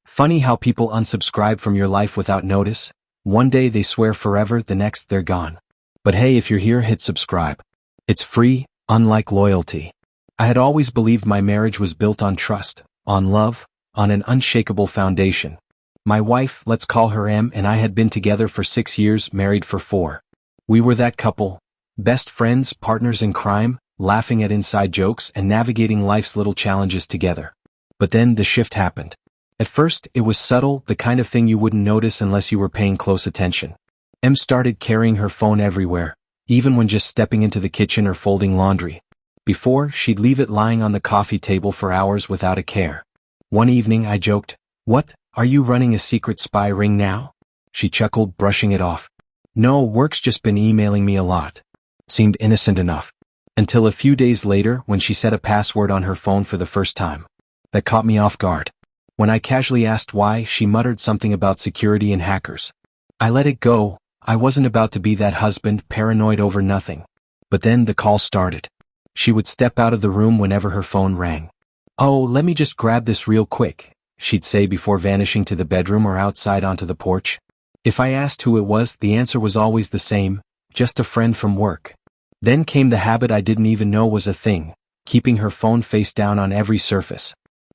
Funny how people unsubscribe from your life without notice. One day they swear forever, the next they're gone. But hey, if you're here, hit subscribe. It's free, unlike loyalty. I had always believed my marriage was built on trust, on love, on an unshakable foundation. My wife, let's call her M, and I had been together for 6 years, married for 4. We were that couple, best friends, partners in crime, laughing at inside jokes and navigating life's little challenges together. But then the shift happened. At first, it was subtle, the kind of thing you wouldn't notice unless you were paying close attention. M started carrying her phone everywhere, even when just stepping into the kitchen or folding laundry. Before, she'd leave it lying on the coffee table for hours without a care. One evening I joked, "What, are you running a secret spy ring now?" She chuckled, brushing it off. "No, work's just been emailing me a lot." Seemed innocent enough. Until a few days later when she set a password on her phone for the first time. That caught me off guard. When I casually asked why, she muttered something about security and hackers. I let it go. I wasn't about to be that husband, paranoid over nothing. But then the call started. She would step out of the room whenever her phone rang. "Oh, let me just grab this real quick," she'd say before vanishing to the bedroom or outside onto the porch. If I asked who it was, the answer was always the same, just a friend from work. Then came the habit I didn't even know was a thing, keeping her phone face down on every surface.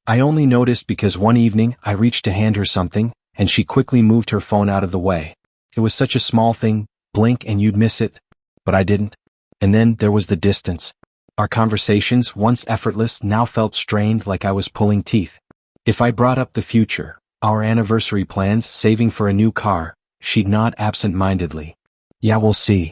I only noticed because one evening I reached to hand her something, and she quickly moved her phone out of the way. It was such a small thing, blink and you'd miss it. But I didn't. And then there was the distance. Our conversations, once effortless, now felt strained, like I was pulling teeth. If I brought up the future, our anniversary plans, saving for a new car, she'd nod absent-mindedly. "Yeah, we'll see."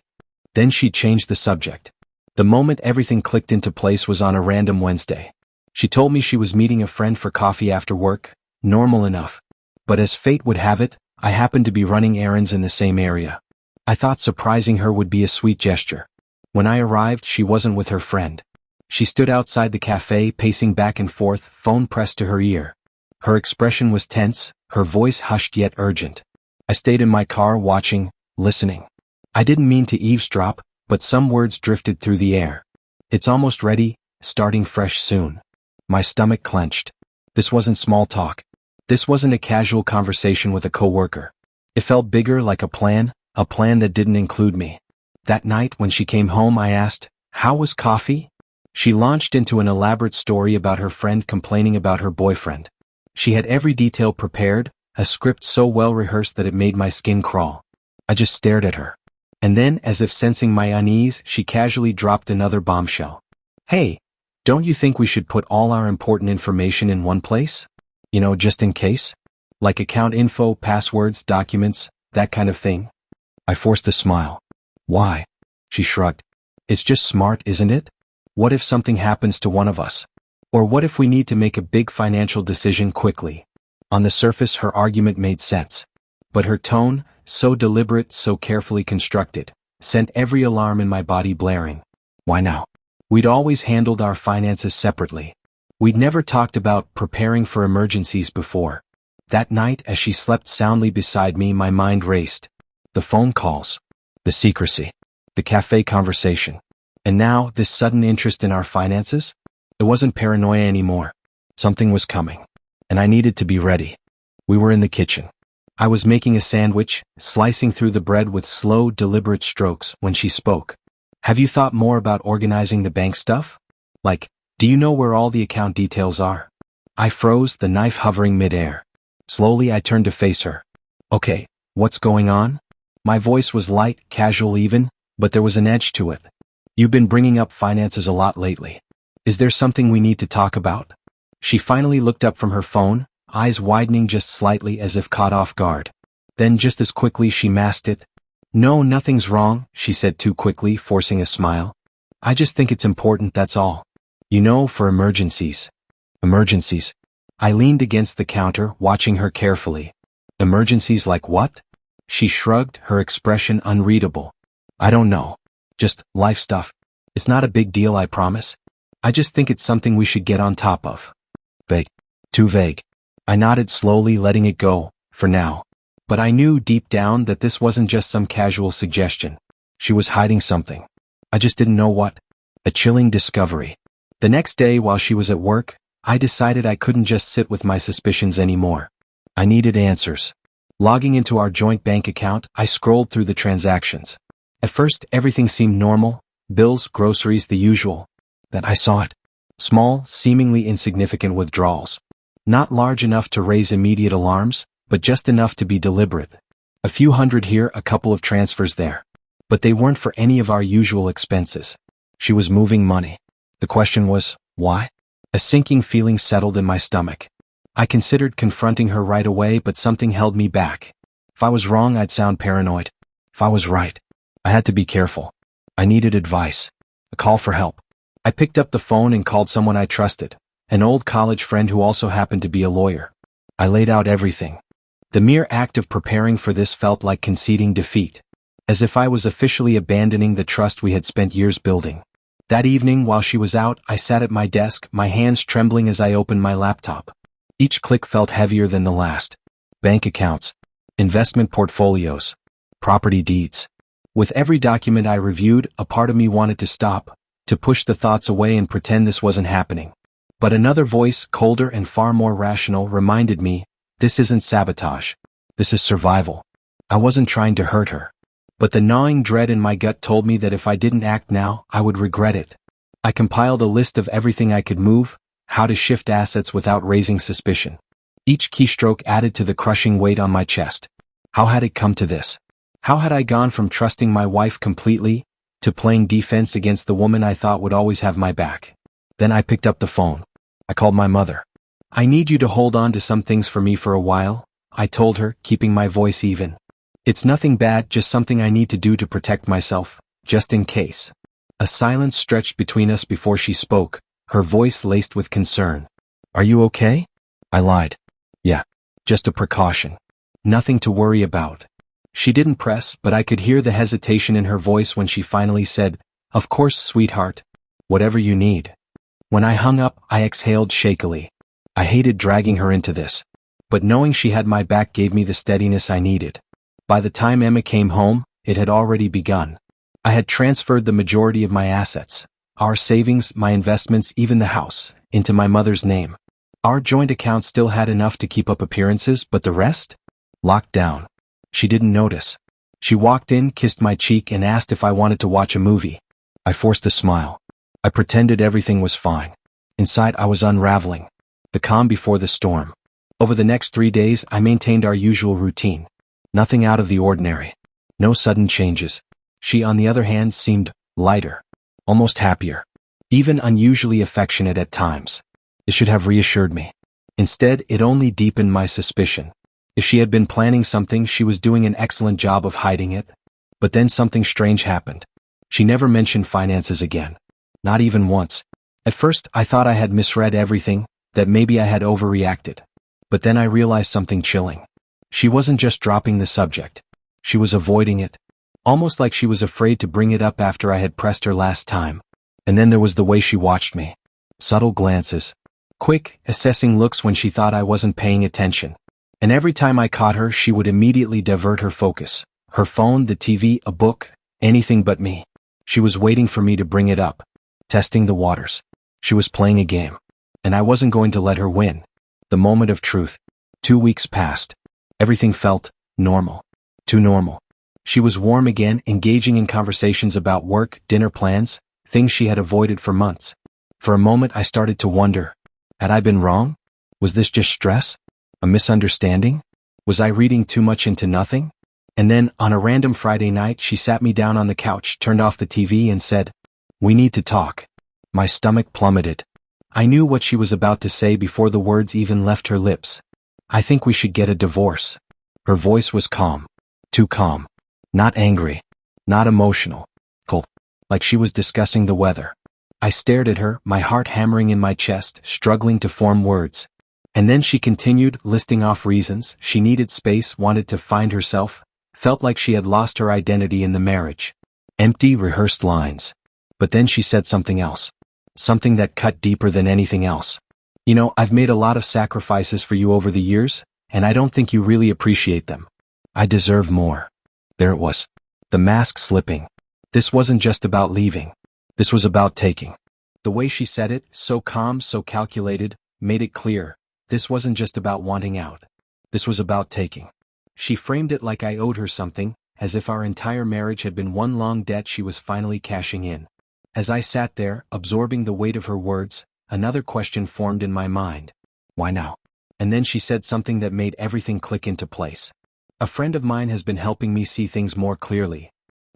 Then she'd change the subject. The moment everything clicked into place was on a random Wednesday. She told me she was meeting a friend for coffee after work, normal enough. But as fate would have it, I happened to be running errands in the same area. I thought surprising her would be a sweet gesture. When I arrived, she wasn't with her friend. She stood outside the cafe, pacing back and forth, phone pressed to her ear. Her expression was tense, her voice hushed yet urgent. I stayed in my car watching, listening. I didn't mean to eavesdrop, but some words drifted through the air. "It's almost ready, starting fresh soon." My stomach clenched. This wasn't small talk. This wasn't a casual conversation with a coworker. It felt bigger, like a plan that didn't include me. That night when she came home, I asked, "How was coffee?" She launched into an elaborate story about her friend complaining about her boyfriend. She had every detail prepared, a script so well rehearsed that it made my skin crawl. I just stared at her. And then, as if sensing my unease, she casually dropped another bombshell. "Hey, don't you think we should put all our important information in one place? You know, just in case? Like account info, passwords, documents, that kind of thing?" I forced a smile. "Why?" She shrugged. "It's just smart, isn't it? What if something happens to one of us? Or what if we need to make a big financial decision quickly?" On the surface, her argument made sense. But her tone, so deliberate, so carefully constructed, sent every alarm in my body blaring. Why now? We'd always handled our finances separately. We'd never talked about preparing for emergencies before. That night, as she slept soundly beside me, my mind raced. The phone calls. The secrecy. The cafe conversation. And now, this sudden interest in our finances? It wasn't paranoia anymore. Something was coming. And I needed to be ready. We were in the kitchen. I was making a sandwich, slicing through the bread with slow, deliberate strokes, when she spoke. "Have you thought more about organizing the bank stuff? Like, do you know where all the account details are?" I froze, the knife hovering midair. Slowly I turned to face her. "Okay, what's going on?" My voice was light, casual even, but there was an edge to it. "You've been bringing up finances a lot lately. Is there something we need to talk about?" She finally looked up from her phone, eyes widening just slightly as if caught off guard. Then just as quickly she masked it. "No, nothing's wrong," she said too quickly, forcing a smile. "I just think it's important, that's all. You know, for emergencies." "Emergencies?" I leaned against the counter, watching her carefully. "Emergencies like what?" She shrugged, her expression unreadable. "I don't know. Just life stuff. It's not a big deal, I promise. I just think it's something we should get on top of." Vague. Too vague. I nodded slowly, letting it go, for now. But I knew deep down that this wasn't just some casual suggestion. She was hiding something. I just didn't know what. A chilling discovery. The next day, while she was at work, I decided I couldn't just sit with my suspicions anymore. I needed answers. Logging into our joint bank account, I scrolled through the transactions. At first, everything seemed normal. Bills, groceries, the usual. Then I saw it. Small, seemingly insignificant withdrawals. Not large enough to raise immediate alarms, but just enough to be deliberate. A few hundred here, a couple of transfers there. But they weren't for any of our usual expenses. She was moving money. The question was, why? A sinking feeling settled in my stomach. I considered confronting her right away, but something held me back. If I was wrong, I'd sound paranoid. If I was right, I had to be careful. I needed advice. A call for help. I picked up the phone and called someone I trusted, an old college friend who also happened to be a lawyer. I laid out everything. The mere act of preparing for this felt like conceding defeat, as if I was officially abandoning the trust we had spent years building. That evening, while she was out, I sat at my desk, my hands trembling as I opened my laptop. Each click felt heavier than the last. Bank accounts, investment portfolios, property deeds. With every document I reviewed, a part of me wanted to stop, to push the thoughts away and pretend this wasn't happening. But another voice, colder and far more rational, reminded me, this isn't sabotage. This is survival. I wasn't trying to hurt her. But the gnawing dread in my gut told me that if I didn't act now, I would regret it. I compiled a list of everything I could move, how to shift assets without raising suspicion. Each keystroke added to the crushing weight on my chest. How had it come to this? How had I gone from trusting my wife completely, to playing defense against the woman I thought would always have my back? Then I picked up the phone. I called my mother. I need you to hold on to some things for me for a while, I told her, keeping my voice even. It's nothing bad, just something I need to do to protect myself, just in case. A silence stretched between us before she spoke, her voice laced with concern. Are you okay? I lied. Yeah, just a precaution. Nothing to worry about. She didn't press, but I could hear the hesitation in her voice when she finally said, Of course, sweetheart. Whatever you need. When I hung up, I exhaled shakily. I hated dragging her into this. But knowing she had my back gave me the steadiness I needed. By the time Emma came home, it had already begun. I had transferred the majority of my assets, our savings, my investments, even the house, into my mother's name. Our joint account still had enough to keep up appearances, but the rest? Locked down. She didn't notice. She walked in, kissed my cheek, and asked if I wanted to watch a movie. I forced a smile. I pretended everything was fine. Inside, I was unraveling. The calm before the storm. Over the next 3 days, I maintained our usual routine. Nothing out of the ordinary. No sudden changes. She, on the other hand, seemed lighter. Almost happier. Even unusually affectionate at times. It should have reassured me. Instead, it only deepened my suspicion. If she had been planning something, she was doing an excellent job of hiding it. But then something strange happened. She never mentioned finances again. Not even once. At first, I thought I had misread everything, that maybe I had overreacted. But then I realized something chilling. She wasn't just dropping the subject. She was avoiding it. Almost like she was afraid to bring it up after I had pressed her last time. And then there was the way she watched me. Subtle glances. Quick, assessing looks when she thought I wasn't paying attention. And every time I caught her, she would immediately divert her focus. Her phone, the TV, a book, anything but me. She was waiting for me to bring it up. Testing the waters. She was playing a game. And I wasn't going to let her win. The moment of truth. 2 weeks passed. Everything felt normal. Too normal. She was warm again, engaging in conversations about work, dinner plans, things she had avoided for months. For a moment I started to wonder, had I been wrong? Was this just stress? A misunderstanding? Was I reading too much into nothing? And then, on a random Friday night, she sat me down on the couch, turned off the TV and said, "We need to talk." My stomach plummeted. I knew what she was about to say before the words even left her lips. "I think we should get a divorce." Her voice was calm. Too calm. Not angry. Not emotional. Cold. Like she was discussing the weather. I stared at her, my heart hammering in my chest, struggling to form words. And then she continued, listing off reasons. She needed space, wanted to find herself, felt like she had lost her identity in the marriage. Empty, rehearsed lines. But then she said something else. Something that cut deeper than anything else. "You know, I've made a lot of sacrifices for you over the years, and I don't think you really appreciate them. I deserve more." There it was. The mask slipping. This wasn't just about leaving. This was about taking. The way she said it, so calm, so calculated, made it clear. This wasn't just about wanting out. This was about taking. She framed it like I owed her something, as if our entire marriage had been one long debt she was finally cashing in. As I sat there, absorbing the weight of her words, another question formed in my mind. Why now? And then she said something that made everything click into place. A friend of mine has been helping me see things more clearly.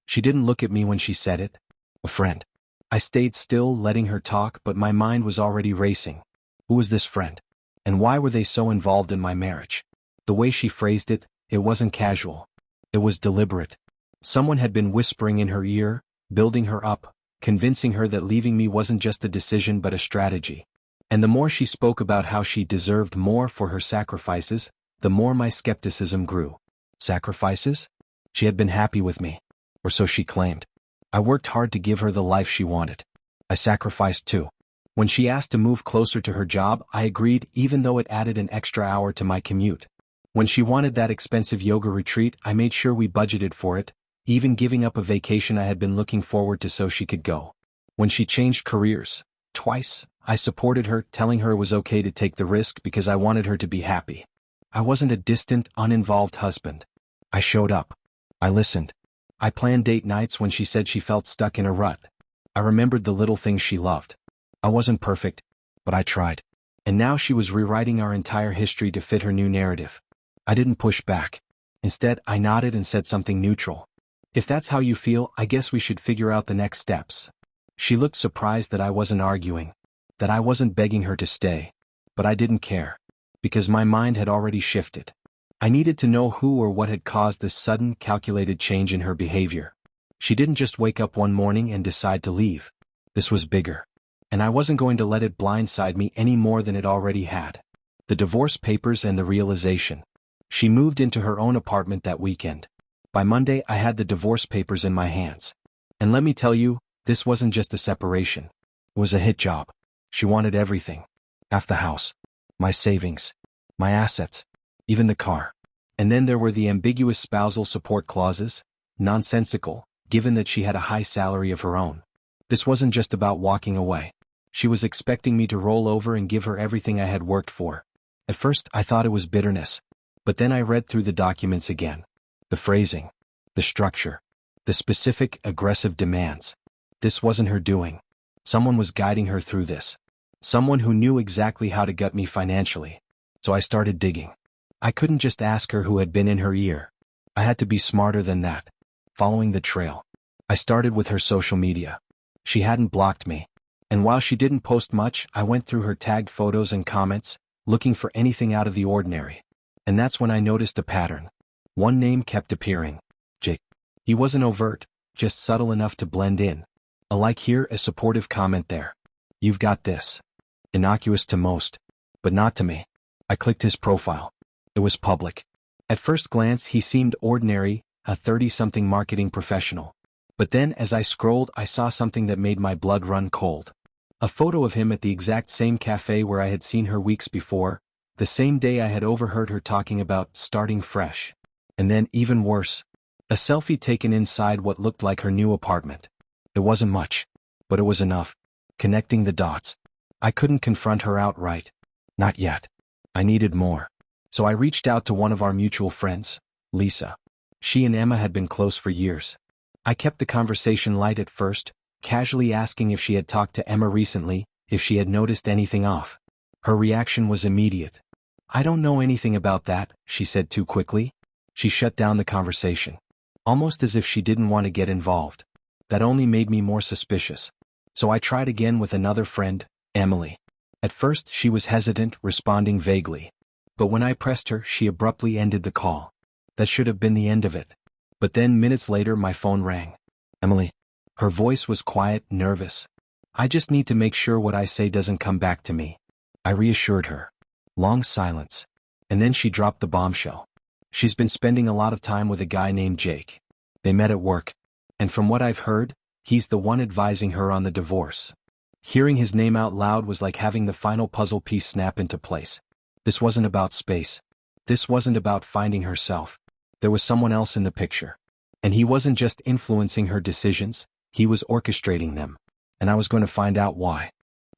She didn't look at me when she said it. A friend. I stayed still, letting her talk, but my mind was already racing. Who was this friend? And why were they so involved in my marriage? The way she phrased it, it wasn't casual. It was deliberate. Someone had been whispering in her ear, building her up, convincing her that leaving me wasn't just a decision but a strategy. And the more she spoke about how she deserved more for her sacrifices, the more my skepticism grew. Sacrifices? She had been happy with me. Or so she claimed. I worked hard to give her the life she wanted. I sacrificed too. When she asked to move closer to her job, I agreed, even though it added an extra hour to my commute. When she wanted that expensive yoga retreat, I made sure we budgeted for it, even giving up a vacation I had been looking forward to so she could go. When she changed careers, twice, I supported her, telling her it was okay to take the risk because I wanted her to be happy. I wasn't a distant, uninvolved husband. I showed up. I listened. I planned date nights when she said she felt stuck in a rut. I remembered the little things she loved. I wasn't perfect, but I tried. And now she was rewriting our entire history to fit her new narrative. I didn't push back. Instead, I nodded and said something neutral. If that's how you feel, I guess we should figure out the next steps. She looked surprised that I wasn't arguing, that I wasn't begging her to stay. But I didn't care. Because my mind had already shifted. I needed to know who or what had caused this sudden, calculated change in her behavior. She didn't just wake up one morning and decide to leave. This was bigger. And I wasn't going to let it blindside me any more than it already had. The divorce papers and the realization. She moved into her own apartment that weekend. By Monday, I had the divorce papers in my hands. And let me tell you, this wasn't just a separation. It was a hit job. She wanted everything. Half the house. My savings. My assets. Even the car. And then there were the ambiguous spousal support clauses, nonsensical, given that she had a high salary of her own. This wasn't just about walking away. She was expecting me to roll over and give her everything I had worked for. At first, I thought it was bitterness. But then I read through the documents again. The phrasing. The structure. The specific, aggressive demands. This wasn't her doing. Someone was guiding her through this. Someone who knew exactly how to gut me financially. So I started digging. I couldn't just ask her who had been in her ear. I had to be smarter than that. Following the trail. I started with her social media. She hadn't blocked me. And while she didn't post much, I went through her tagged photos and comments, looking for anything out of the ordinary. And that's when I noticed a pattern. One name kept appearing. Jake. He wasn't overt, just subtle enough to blend in. A like here, a supportive comment there. You've got this. Innocuous to most. But not to me. I clicked his profile. It was public. At first glance, he seemed ordinary, a 30-something marketing professional. But then, as I scrolled, I saw something that made my blood run cold. A photo of him at the exact same cafe where I had seen her weeks before, the same day I had overheard her talking about starting fresh. And then, even worse, a selfie taken inside what looked like her new apartment. It wasn't much, but it was enough. Connecting the dots. I couldn't confront her outright. Not yet. I needed more. So I reached out to one of our mutual friends, Lisa. She and Emma had been close for years. I kept the conversation light at first, casually asking if she had talked to Emma recently, if she had noticed anything off. Her reaction was immediate. I don't know anything about that, she said too quickly. She shut down the conversation. Almost as if she didn't want to get involved. That only made me more suspicious. So I tried again with another friend, Emily. At first, she was hesitant, responding vaguely. But when I pressed her, she abruptly ended the call. That should have been the end of it. But then minutes later, my phone rang. Emily. Her voice was quiet, nervous. I just need to make sure what I say doesn't come back to me. I reassured her. Long silence. And then she dropped the bombshell. She's been spending a lot of time with a guy named Jake. They met at work. And from what I've heard, he's the one advising her on the divorce. Hearing his name out loud was like having the final puzzle piece snap into place. This wasn't about space. This wasn't about finding herself. There was someone else in the picture. And he wasn't just influencing her decisions, he was orchestrating them. And I was going to find out why.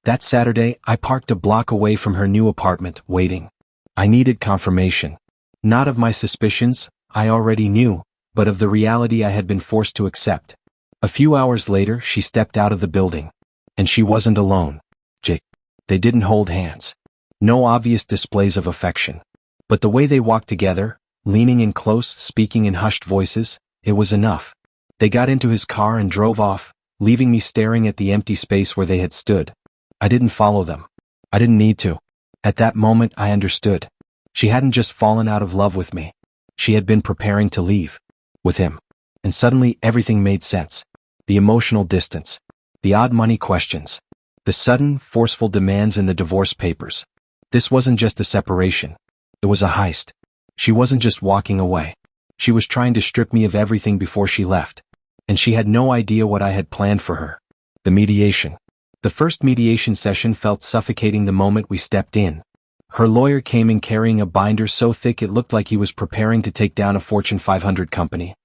That Saturday, I parked a block away from her new apartment, waiting. I needed confirmation. Not of my suspicions, I already knew, but of the reality I had been forced to accept. A few hours later she stepped out of the building. And she wasn't alone. Jake. They didn't hold hands. No obvious displays of affection. But the way they walked together, leaning in close, speaking in hushed voices, it was enough. They got into his car and drove off, leaving me staring at the empty space where they had stood. I didn't follow them. I didn't need to. At that moment I understood. She hadn't just fallen out of love with me. She had been preparing to leave. With him. And suddenly everything made sense. The emotional distance. The odd money questions. The sudden, forceful demands in the divorce papers. This wasn't just a separation. It was a heist. She wasn't just walking away. She was trying to strip me of everything before she left. And she had no idea what I had planned for her. The mediation. The first mediation session felt suffocating the moment we stepped in. Her lawyer came in carrying a binder so thick it looked like he was preparing to take down a Fortune 500 company.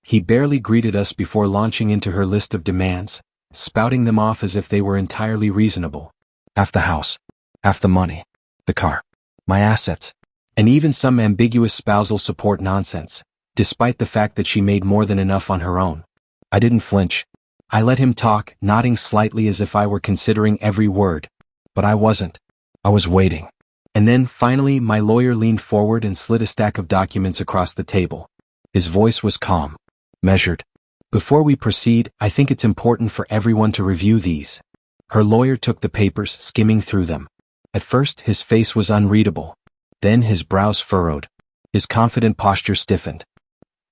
He barely greeted us before launching into her list of demands, spouting them off as if they were entirely reasonable. Half the house. Half the money. The car. My assets. And even some ambiguous spousal support nonsense, despite the fact that she made more than enough on her own. I didn't flinch. I let him talk, nodding slightly as if I were considering every word. But I wasn't. I was waiting. And then, finally, my lawyer leaned forward and slid a stack of documents across the table. His voice was calm. Measured. Before we proceed, I think it's important for everyone to review these. Her lawyer took the papers, skimming through them. At first, his face was unreadable. Then his brows furrowed. His confident posture stiffened.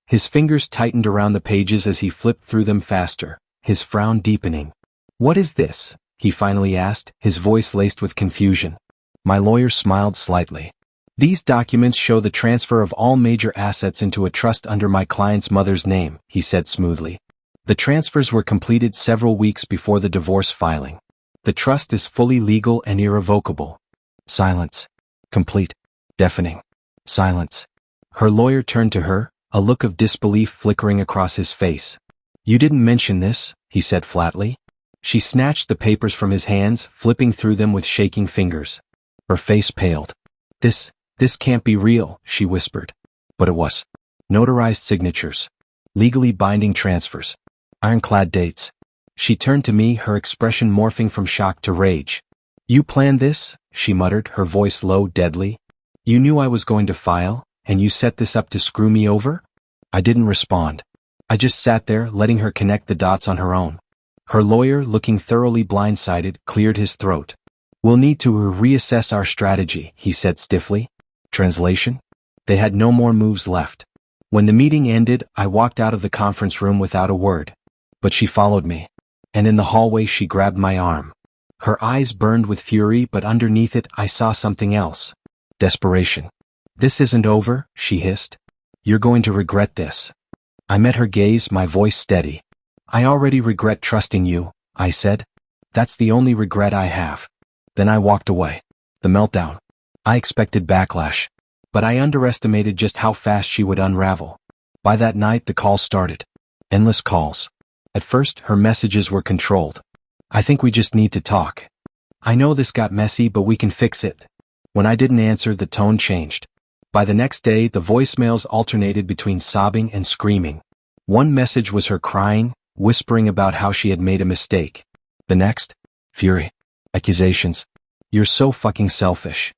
His fingers tightened around the pages as he flipped through them faster, his frown deepening. "What is this?" he finally asked, his voice laced with confusion. My lawyer smiled slightly. "These documents show the transfer of all major assets into a trust under my client's mother's name," he said smoothly. "The transfers were completed several weeks before the divorce filing. The trust is fully legal and irrevocable." Silence. Complete. Deafening. Silence. Her lawyer turned to her, a look of disbelief flickering across his face. "You didn't mention this," he said flatly. She snatched the papers from his hands, flipping through them with shaking fingers. Her face paled. This can't be real," she whispered. But it was. Notarized signatures. Legally binding transfers. Ironclad dates. She turned to me, her expression morphing from shock to rage. "You planned this?" she muttered, her voice low, deadly. "You knew I was going to file, and you set this up to screw me over?" I didn't respond. I just sat there, letting her connect the dots on her own. Her lawyer, looking thoroughly blindsided, cleared his throat. "We'll need to reassess our strategy," he said stiffly. Translation? They had no more moves left. When the meeting ended, I walked out of the conference room without a word. But she followed me. And in the hallway she grabbed my arm. Her eyes burned with fury, but underneath it I saw something else. Desperation. "This isn't over," she hissed. "You're going to regret this." I met her gaze, my voice steady. "I already regret trusting you," I said. "That's the only regret I have." Then I walked away. The meltdown. I expected backlash. But I underestimated just how fast she would unravel. By that night the calls started. Endless calls. At first, her messages were controlled. "I think we just need to talk. I know this got messy, but we can fix it." When I didn't answer, the tone changed. By the next day, the voicemails alternated between sobbing and screaming. One message was her crying, whispering about how she had made a mistake. The next, fury. Accusations. "You're so fucking selfish.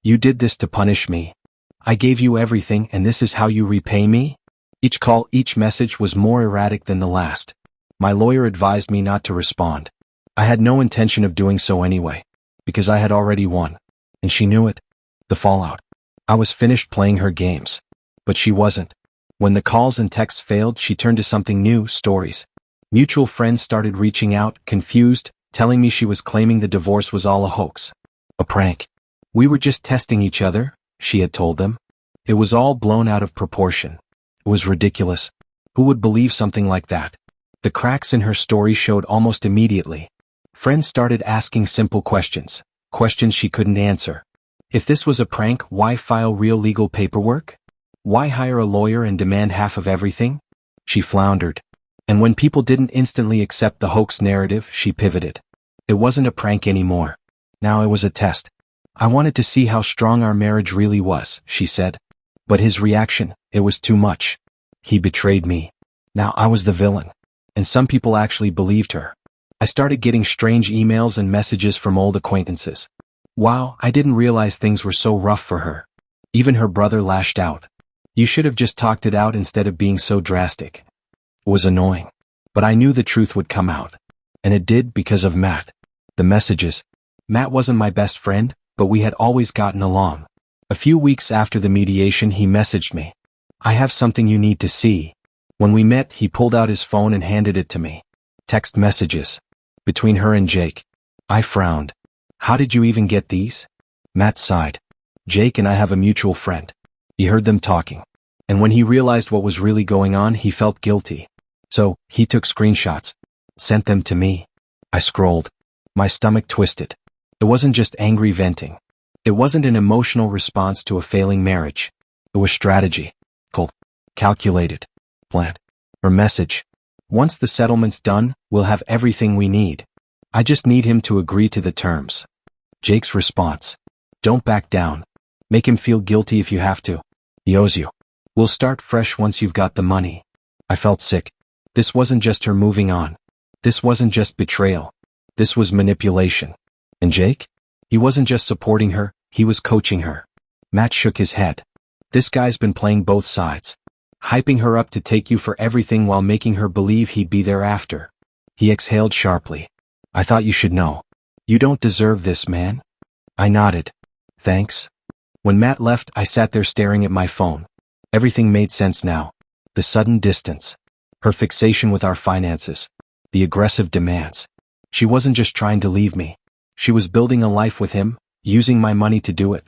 You did this to punish me. I gave you everything and this is how you repay me?" Each call, each message was more erratic than the last. My lawyer advised me not to respond. I had no intention of doing so anyway, because I had already won. And she knew it. The fallout. I was finished playing her games. But she wasn't. When the calls and texts failed, she turned to something new, stories. Mutual friends started reaching out, confused, telling me she was claiming the divorce was all a hoax. A prank. "We were just testing each other," she had told them. It was all blown out of proportion. It was ridiculous. Who would believe something like that? The cracks in her story showed almost immediately. Friends started asking simple questions. Questions she couldn't answer. If this was a prank, why file real legal paperwork? Why hire a lawyer and demand half of everything? She floundered. And when people didn't instantly accept the hoax narrative, she pivoted. It wasn't a prank anymore. Now it was a test. "I wanted to see how strong our marriage really was," she said. But his reaction, it was too much. He betrayed me. Now I was the villain. And some people actually believed her. I started getting strange emails and messages from old acquaintances. Wow, I didn't realize things were so rough for her. Even her brother lashed out. You should have just talked it out instead of being so drastic. It was annoying. But I knew the truth would come out. And it did because of Matt. The messages. Matt wasn't my best friend, but we had always gotten along. A few weeks after the mediation, he messaged me. I have something you need to see. When we met, he pulled out his phone and handed it to me. Text messages. Between her and Jake. I frowned. How did you even get these? Matt sighed. Jake and I have a mutual friend. He heard them talking. And when he realized what was really going on, he felt guilty. So, he took screenshots. Sent them to me. I scrolled. My stomach twisted. It wasn't just angry venting. It wasn't an emotional response to a failing marriage. It was strategy. Cold. Calculated. Planned. Her message. Once the settlement's done, we'll have everything we need. I just need him to agree to the terms. Jake's response. Don't back down. Make him feel guilty if you have to. He owes you. We'll start fresh once you've got the money. I felt sick. This wasn't just her moving on. This wasn't just betrayal. This was manipulation. And Jake? He wasn't just supporting her, he was coaching her. Matt shook his head. This guy's been playing both sides. Hyping her up to take you for everything while making her believe he'd be there after. He exhaled sharply. I thought you should know. You don't deserve this, man. I nodded. Thanks. When Matt left, I sat there staring at my phone. Everything made sense now. The sudden distance. Her fixation with our finances. The aggressive demands. She wasn't just trying to leave me. She was building a life with him, using my money to do it.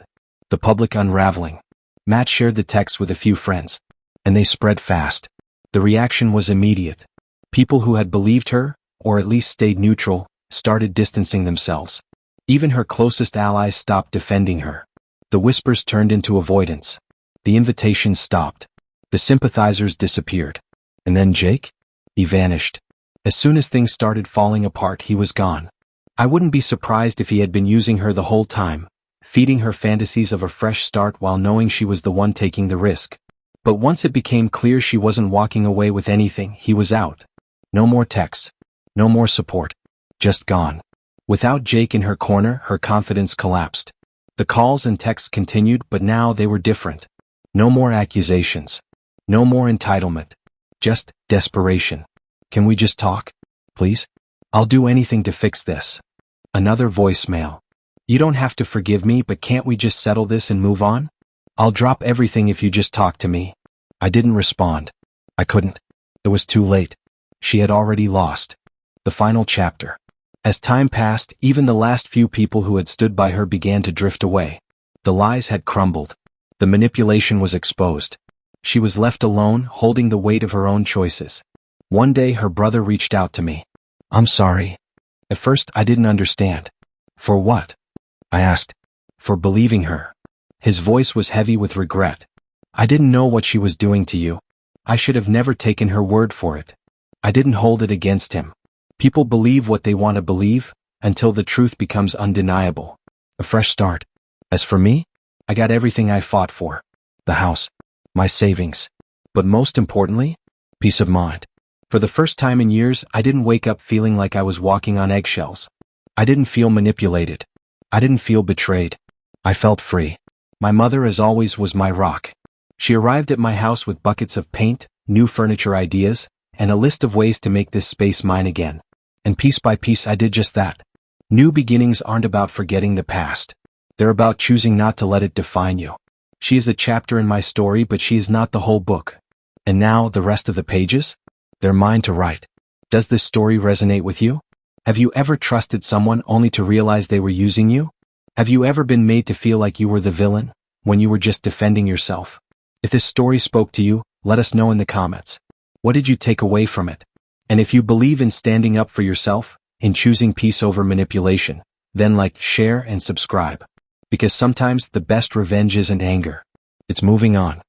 The public unraveling. Matt shared the text with a few friends. And they spread fast. The reaction was immediate. People who had believed her, or at least stayed neutral, started distancing themselves. Even her closest allies stopped defending her. The whispers turned into avoidance. The invitations stopped. The sympathizers disappeared. And then Jake? He vanished. As soon as things started falling apart, he was gone. I wouldn't be surprised if he had been using her the whole time, feeding her fantasies of a fresh start while knowing she was the one taking the risk. But once it became clear she wasn't walking away with anything, he was out. No more texts. No more support. Just gone. Without Jake in her corner, her confidence collapsed. The calls and texts continued, but now they were different. No more accusations. No more entitlement. Just desperation. Can we just talk? Please? I'll do anything to fix this. Another voicemail. You don't have to forgive me, but can't we just settle this and move on? I'll drop everything if you just talk to me. I didn't respond. I couldn't. It was too late. She had already lost. The final chapter. As time passed, even the last few people who had stood by her began to drift away. The lies had crumbled. The manipulation was exposed. She was left alone, holding the weight of her own choices. One day her brother reached out to me. I'm sorry. At first I didn't understand. For what? I asked. For believing her. His voice was heavy with regret. I didn't know what she was doing to you. I should have never taken her word for it. I didn't hold it against him. People believe what they want to believe, until the truth becomes undeniable. A fresh start. As for me, I got everything I fought for. The house. My savings. But most importantly, peace of mind. For the first time in years, I didn't wake up feeling like I was walking on eggshells. I didn't feel manipulated. I didn't feel betrayed. I felt free. My mother, as always, was my rock. She arrived at my house with buckets of paint, new furniture ideas, and a list of ways to make this space mine again. And piece by piece I did just that. New beginnings aren't about forgetting the past. They're about choosing not to let it define you. She is a chapter in my story, but she is not the whole book. And now, the rest of the pages? They're mine to write. Does this story resonate with you? Have you ever trusted someone only to realize they were using you? Have you ever been made to feel like you were the villain, when you were just defending yourself? If this story spoke to you, let us know in the comments. What did you take away from it? And if you believe in standing up for yourself, in choosing peace over manipulation, then like, share, and subscribe. Because sometimes the best revenge isn't anger. It's moving on.